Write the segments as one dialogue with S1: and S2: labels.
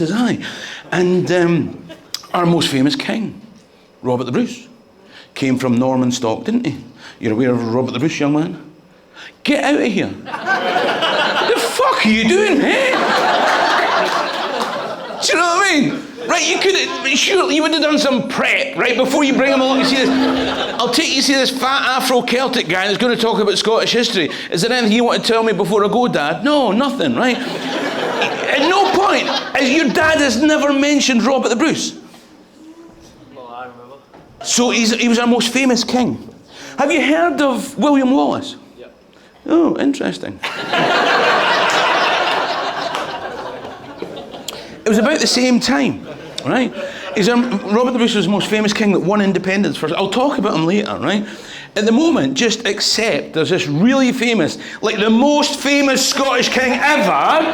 S1: says, aye. And our most famous king, Robert the Bruce, came from Norman stock, didn't he? You're aware of Robert the Bruce, young man? Get out of here. The fuck are you doing, eh? Do you know what I mean? Right, you could have, surely you would have done some prep, right, before you bring him along. You see this, I'll take you to see this fat Afro-Celtic guy that's going to talk about Scottish history. Is there anything you want to tell me before I go, Dad? No, nothing, right? At no point, as your dad has never mentioned Robert the Bruce.
S2: Well, I remember.
S1: So he was our most famous king. Have you heard of William Wallace?
S2: Yep.
S1: Oh, interesting. It was about the same time, right? Robert the Bruce was the most famous king that won independence first. I'll talk about him later, right? At the moment, just accept there's this really famous, like the most famous Scottish king ever,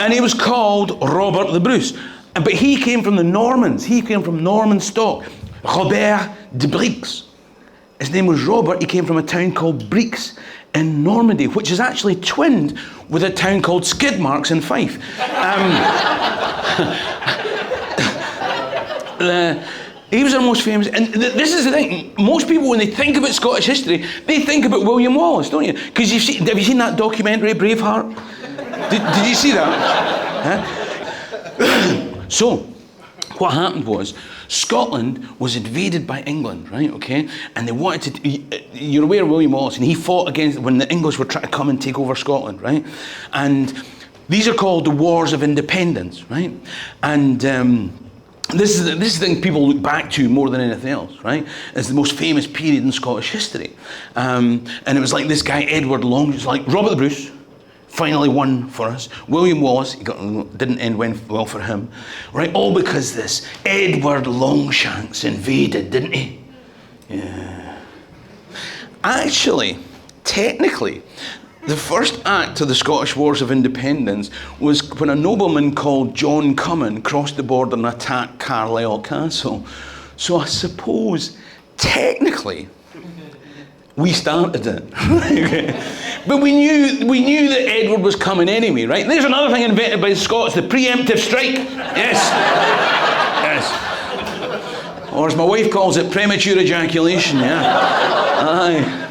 S1: and he was called Robert the Bruce. But he came from the Normans. He came from Norman stock. Robert de Brix. His name was Robert. He came from a town called Brix in Normandy, which is actually twinned with a town called Skidmarks in Fife. He was our most famous, and this is the thing, most people when they think about Scottish history, they think about William Wallace, don't you? Because have you seen that documentary, Braveheart? Did you see that? Huh? So, what happened was, Scotland was invaded by England, right, okay? And they wanted to, you're aware of William Wallace, and he fought against, when the English were trying to come and take over Scotland, right? And these are called the Wars of Independence, right? And this is the thing people look back to more than anything else, right? It's the most famous period in Scottish history. And it was like this guy, Edward Long, it's like Robert the Bruce, finally won for us. William Wallace, didn't end well for him, right? All because this Edward Longshanks invaded, didn't he? Yeah. Actually, technically, the first act of the Scottish Wars of Independence was when a nobleman called John Cummin crossed the border and attacked Carlisle Castle. So I suppose, technically, we started it. Okay. But we knew that Edward was coming anyway, right? There's another thing invented by the Scots, the preemptive strike. Yes. Yes. Or as my wife calls it, premature ejaculation, yeah. Aye.